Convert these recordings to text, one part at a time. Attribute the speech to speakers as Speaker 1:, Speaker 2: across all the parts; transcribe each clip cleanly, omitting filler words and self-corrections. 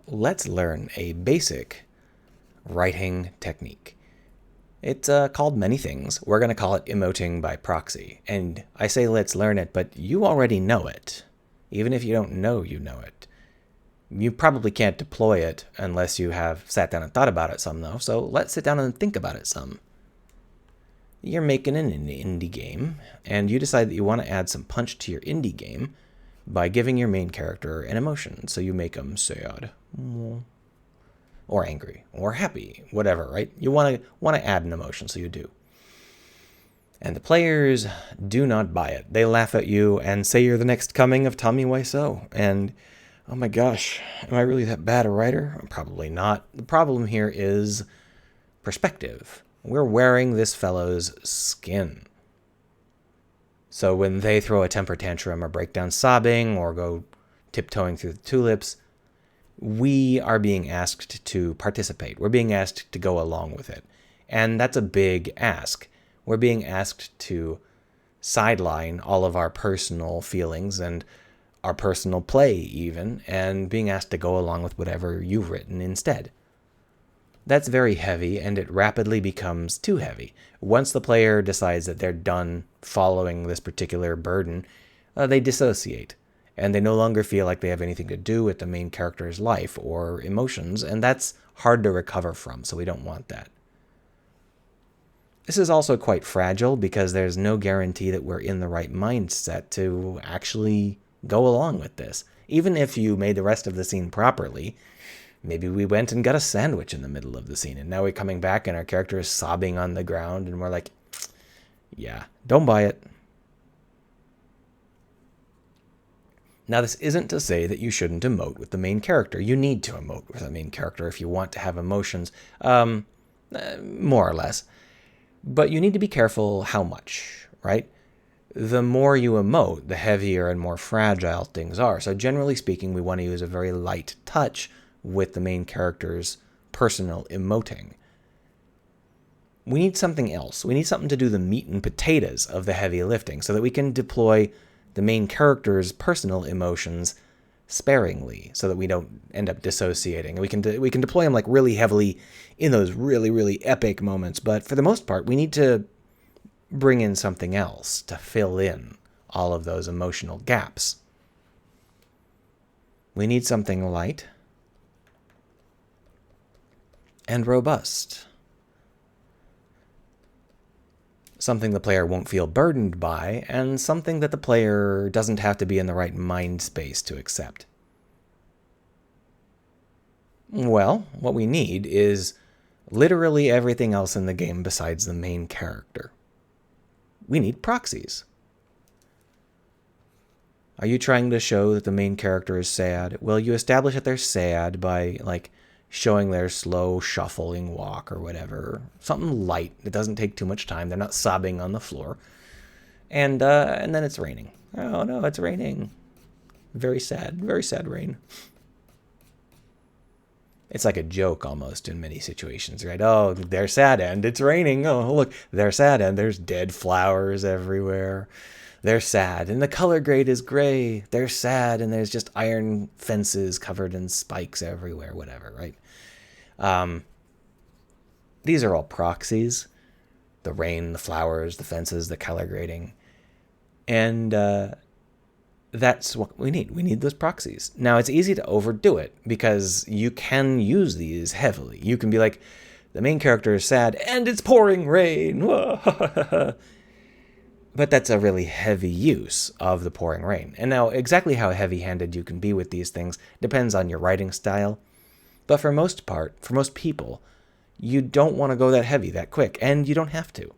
Speaker 1: let's learn a basic writing technique. It's called many things. We're going to call it emoting by proxy. And I say let's learn it, but you already know it. Even if you don't know you know it. You probably can't deploy it unless you have sat down and thought about it some, though. So let's sit down and think about it some. You're making an indie game, and you decide that you want to add some punch to your indie game by giving your main character an emotion. So you make them sad, or angry, or happy, whatever, right? You want to add an emotion, so you do. And the players do not buy it. They laugh at you and say you're the next coming of Tommy Wiseau. And oh my gosh, am I really that bad a writer? Probably not. The problem here is perspective. We're wearing this fellow's skin. So when they throw a temper tantrum or break down sobbing or go tiptoeing through the tulips, we are being asked to participate. We're being asked to go along with it. And that's a big ask. We're being asked to sideline all of our personal feelings and our personal play even, and being asked to go along with whatever you've written instead. That's very heavy, and it rapidly becomes too heavy. Once the player decides that they're done following this particular burden, they dissociate, and they no longer feel like they have anything to do with the main character's life or emotions, and that's hard to recover from, so we don't want that. This is also quite fragile because there's no guarantee that we're in the right mindset to actually go along with this. Even if you made the rest of the scene properly, maybe we went and got a sandwich in the middle of the scene, and now we're coming back and our character is sobbing on the ground, and we're like, yeah, don't buy it. Now, this isn't to say that you shouldn't emote with the main character. You need to emote with the main character if you want to have emotions, more or less. But you need to be careful how much, right? The more you emote, the heavier and more fragile things are. So generally speaking, we want to use a very light touch with the main character's personal emoting. We need something else. We need something to do the meat and potatoes of the heavy lifting so that we can deploy the main character's personal emotions sparingly so that we don't end up dissociating. We can deploy them like really heavily in those really, really epic moments, but for the most part, we need to bring in something else to fill in all of those emotional gaps. We need something light and robust. Something the player won't feel burdened by, and something that the player doesn't have to be in the right mind space to accept. Well, what we need is literally everything else in the game besides the main character. We need proxies. Are you trying to show that the main character is sad? Well, you establish that they're sad by, showing their slow shuffling walk or whatever. Something light that doesn't take too much time. They're not sobbing on the floor. And then it's raining. Oh no, it's raining. Very sad rain. It's like a joke almost in many situations, right? Oh, they're sad and it's raining. Oh, look, they're sad and there's dead flowers everywhere. They're sad and the color grade is gray. They're sad and there's just iron fences covered in spikes everywhere, whatever, right? These are all proxies. The rain, the flowers, the fences, the color grading. And that's what we need. We need those proxies. Now, it's easy to overdo it because you can use these heavily. You can be like, the main character is sad and it's pouring rain. But that's a really heavy use of the pouring rain. And now, exactly how heavy-handed you can be with these things depends on your writing style. But for most people, you don't want to go that heavy that quick, and you don't have to.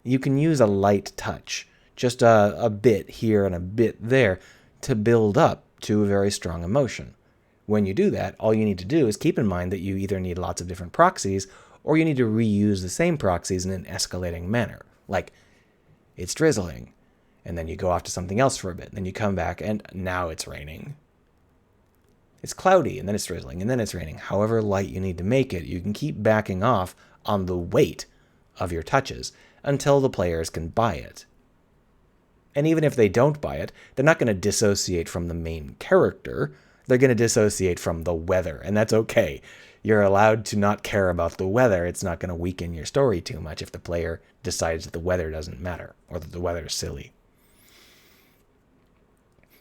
Speaker 1: You can use a light touch, just a bit here and a bit there, to build up to a very strong emotion. When you do that, all you need to do is keep in mind that you either need lots of different proxies, or you need to reuse the same proxies in an escalating manner. Like, it's drizzling, and then you go off to something else for a bit, and then you come back, and now it's raining. It's cloudy, and then it's drizzling, and then it's raining. However light you need to make it, you can keep backing off on the weight of your touches until the players can buy it. And even if they don't buy it, they're not going to dissociate from the main character. they're going to dissociate from the weather, and that's okay. You're allowed to not care about the weather. It's not going to weaken your story too much if the player decides that the weather doesn't matter or that the weather is silly.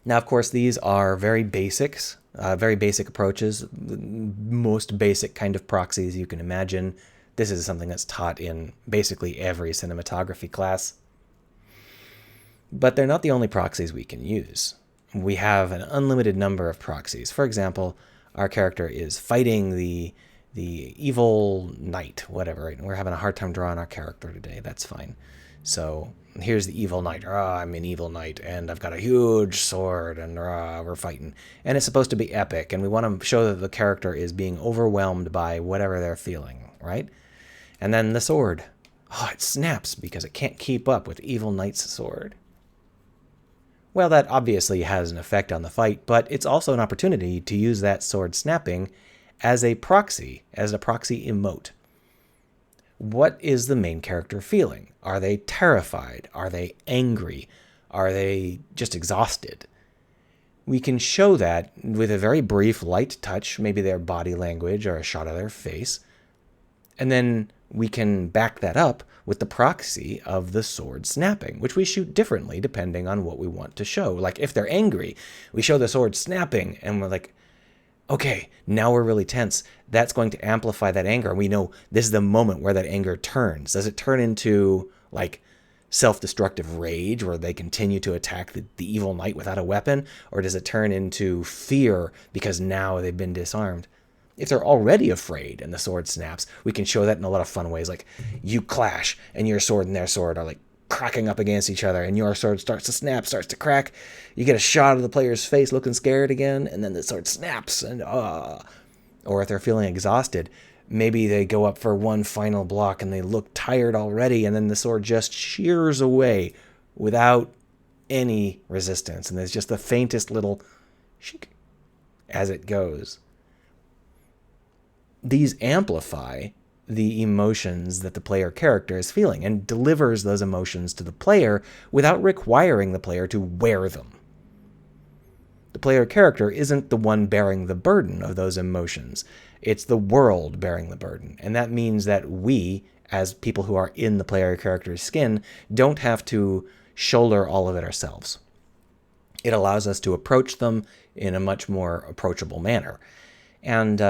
Speaker 1: Now, of course, these are very basic approaches, the most basic kind of proxies you can imagine. This is something that's taught in basically every cinematography class. But they're not the only proxies we can use. We have an unlimited number of proxies. For example, our character is fighting the evil knight, whatever. Right? We're having a hard time drawing our character today. That's fine. So here's the evil knight. I'm an evil knight, and I've got a huge sword, and we're fighting. And it's supposed to be epic, and we want to show that the character is being overwhelmed by whatever they're feeling, right? And then the sword. It snaps because it can't keep up with evil knight's sword. Well, that obviously has an effect on the fight, but it's also an opportunity to use that sword snapping as a proxy emote. What is the main character feeling? Are they terrified? Are they angry? Are they just exhausted? We can show that with a very brief light touch, maybe their body language or a shot of their face. And then we can back that up with the proxy of the sword snapping, which we shoot differently depending on what we want to show. Like if they're angry, we show the sword snapping and we're like, okay, now we're really tense. That's going to amplify that anger. And we know this is the moment where that anger turns. Does it turn into like self-destructive rage where they continue to attack the evil knight without a weapon? Or does it turn into fear because now they've been disarmed? If they're already afraid and the sword snaps, we can show that in a lot of fun ways. Like you clash and your sword and their sword are like cracking up against each other and your sword starts to snap, starts to crack. You get a shot of the player's face looking scared again, and then the sword snaps and Or if they're feeling exhausted, maybe they go up for one final block and they look tired already, and then the sword just shears away without any resistance. And there's just the faintest little shink as it goes. These amplify the emotions that the player character is feeling and delivers those emotions to the player without requiring the player to wear them. The player character isn't the one bearing the burden of those emotions. It's the world bearing the burden. And that means that we, as people who are in the player character's skin, don't have to shoulder all of it ourselves. It allows us to approach them in a much more approachable manner. And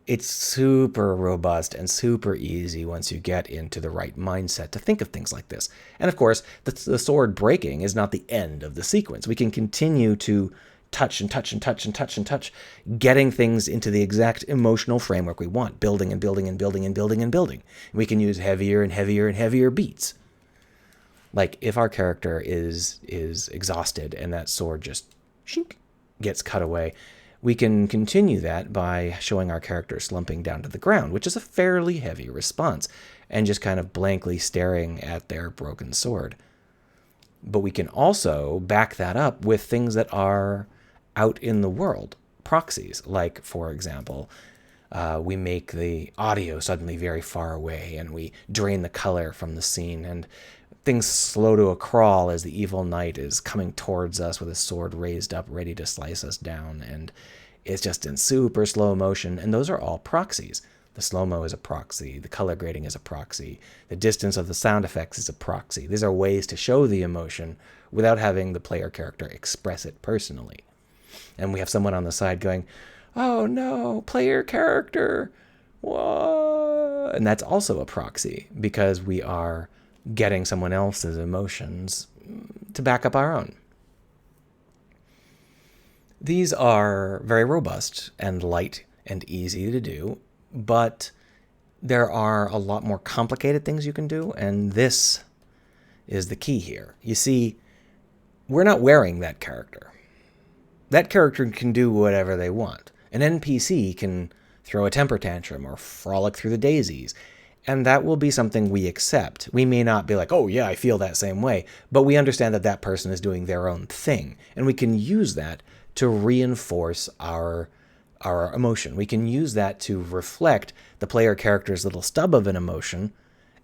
Speaker 1: it's super robust and super easy once you get into the right mindset to think of things like this. And of course, the sword breaking is not the end of the sequence. We can continue to touch and touch and touch and touch and touch, getting things into the exact emotional framework we want, building and building and building and building and building. We can use heavier and heavier and heavier beats. Like if our character is exhausted and that sword just shink, gets cut away, we can continue that by showing our character slumping down to the ground, which is a fairly heavy response, and just kind of blankly staring at their broken sword. But we can also back that up with things that are out in the world, proxies. Like, for example, we make the audio suddenly very far away, and we drain the color from the scene, and things slow to a crawl as the evil knight is coming towards us with his sword raised up, ready to slice us down, and it's just in super slow motion, and those are all proxies. The slow-mo is a proxy, the color grading is a proxy, the distance of the sound effects is a proxy. These are ways to show the emotion without having the player character express it personally. And we have someone on the side going, oh no, player character, what? And that's also a proxy, because we are getting someone else's emotions to back up our own. These are very robust and light and easy to do, but there are a lot more complicated things you can do, and this is the key here. You see, we're not wearing that character. That character can do whatever they want. An NPC can throw a temper tantrum or frolic through the daisies, and that will be something we accept. We may not be like, oh yeah, I feel that same way, but we understand that that person is doing their own thing, and we can use that to reinforce our emotion. We can use that to reflect the player character's little stub of an emotion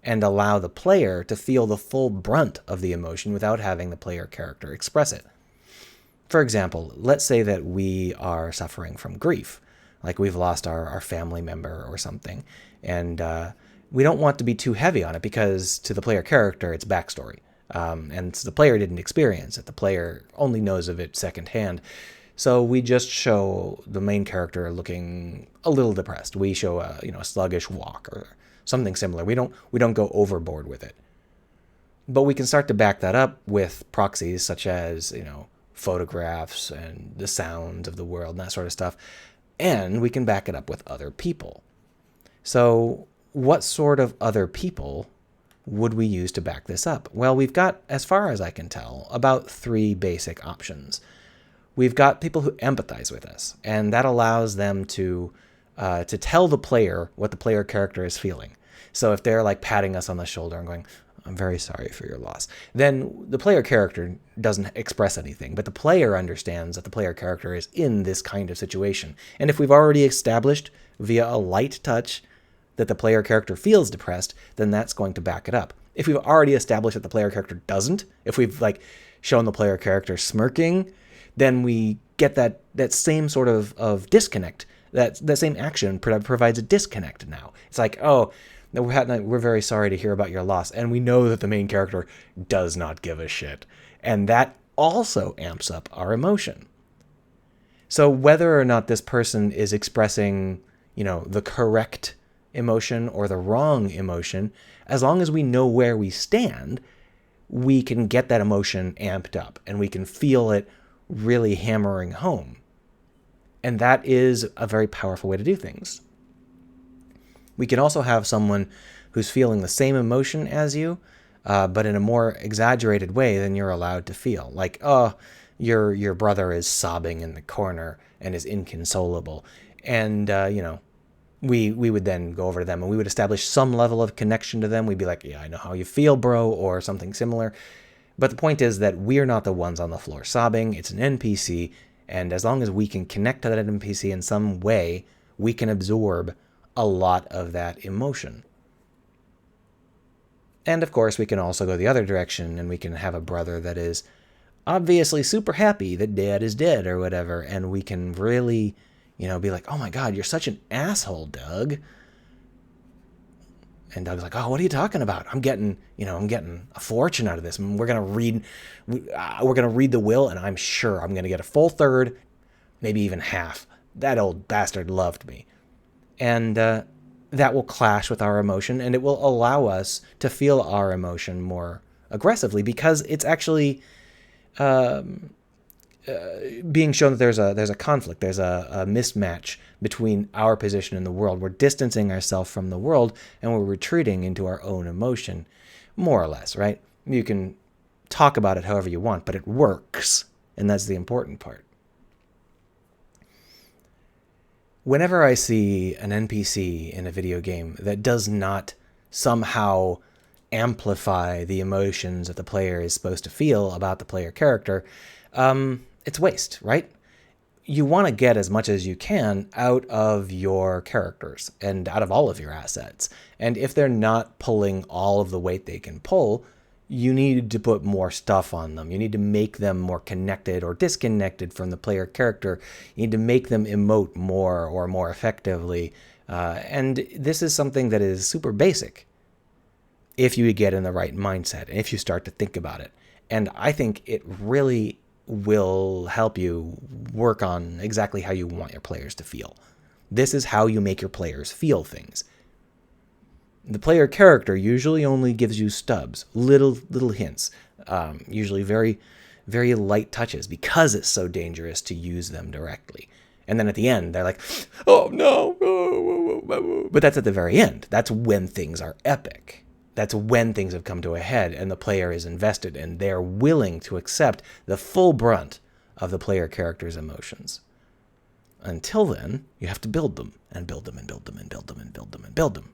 Speaker 1: and allow the player to feel the full brunt of the emotion without having the player character express it. For example, let's say that we are suffering from grief, like we've lost our family member or something, and we don't want to be too heavy on it because to the player character, it's backstory. And the player didn't experience it. The player only knows of it secondhand. So we just show the main character looking a little depressed. We show a sluggish walk or something similar. We don't go overboard with it. But we can start to back that up with proxies such as, photographs and the sounds of the world and that sort of stuff. And we can back it up with other people. So what sort of other people would we use to back this up? Well, we've got, as far as I can tell, about 3 basic options. We've got people who empathize with us, and that allows them to tell the player what the player character is feeling. So if they're like patting us on the shoulder and going, "I'm very sorry for your loss," then the player character doesn't express anything, but the player understands that the player character is in this kind of situation. And if we've already established via a light touch that the player character feels depressed, then that's going to back it up. If we've already established that the player character doesn't, if we've shown the player character smirking, then we get that same sort of disconnect. That same action provides a disconnect now. It's like, oh, we're very sorry to hear about your loss. And we know that the main character does not give a shit. And that also amps up our emotion. So whether or not this person is expressing, the correct emotion or the wrong emotion, as long as we know where we stand, we can get that emotion amped up and we can feel it really hammering home. And that is a very powerful way to do things. We can also have someone who's feeling the same emotion as you, but in a more exaggerated way than you're allowed to feel. Like, oh, your brother is sobbing in the corner and is inconsolable. And, we would then go over to them and we would establish some level of connection to them. We'd be like, "Yeah, I know how you feel, bro," or something similar. But the point is that we're not the ones on the floor sobbing. It's an NPC. And as long as we can connect to that NPC in some way, we can absorb a lot of that emotion. And of course, we can also go the other direction and we can have a brother that is obviously super happy that dad is dead or whatever. And we can really, be like, "Oh my God, you're such an asshole, Doug." And Doug's like, "Oh, what are you talking about? I'm getting a fortune out of this. We're gonna read the will, and I'm sure I'm gonna get a full third, maybe even half. That old bastard loved me," and that will clash with our emotion, and it will allow us to feel our emotion more aggressively because it's actually being shown that there's a conflict, there's a mismatch between our position in the world. We're distancing ourselves from the world and we're retreating into our own emotion, more or less, right? You can talk about it however you want, but it works, and that's the important part. Whenever I see an NPC in a video game that does not somehow amplify the emotions that the player is supposed to feel about the player character, it's waste, right? You want to get as much as you can out of your characters and out of all of your assets. And if they're not pulling all of the weight they can pull, you need to put more stuff on them. You need to make them more connected or disconnected from the player character. You need to make them emote more or more effectively. And this is something that is super basic if you get in the right mindset and if you start to think about it. And I think it really will help you work on exactly how you want your players to feel. This is how you make your players feel things. The player character usually only gives you stubs, little hints, usually very, very light touches because it's so dangerous to use them directly. And then at the end, they're like, "Oh no," but that's at the very end. That's when things are epic. That's when things have come to a head and the player is invested and they're willing to accept the full brunt of the player character's emotions. Until then, you have to build them and build them and build them and build them and build them and build them.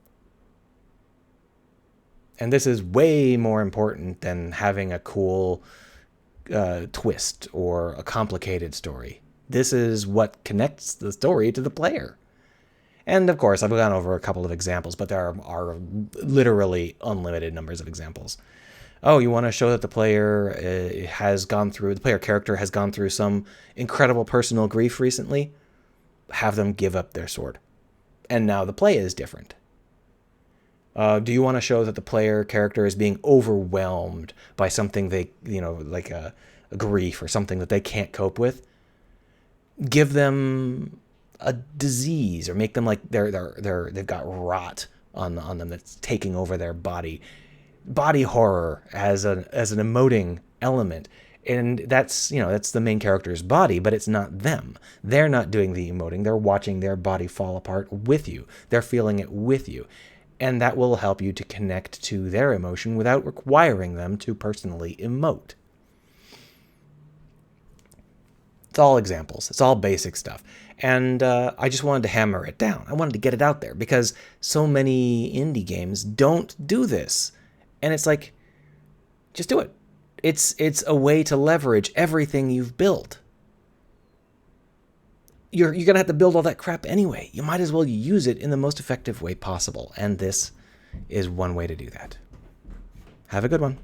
Speaker 1: And this is way more important than having a cool twist or a complicated story. This is what connects the story to the player. And of course, I've gone over a couple of examples, but there are literally unlimited numbers of examples. Oh, you want to show that the player the player character has gone through some incredible personal grief recently? Have them give up their sword. And now the play is different. Do you want to show that the player character is being overwhelmed by something like a grief or something that they can't cope with? Give them a disease or make them like they've got rot on them that's taking over their body. Body horror as an emoting element. And that's the main character's body, but it's not them. They're not doing the emoting. They're watching their body fall apart with you. They're feeling it with you. And that will help you to connect to their emotion without requiring them to personally emote. It's all examples. It's all basic stuff. And I just wanted to hammer it down. I wanted to get it out there because so many indie games don't do this. And it's like, just do it. It's a way to leverage everything you've built. You're going to have to build all that crap anyway. You might as well use it in the most effective way possible. And this is one way to do that. Have a good one.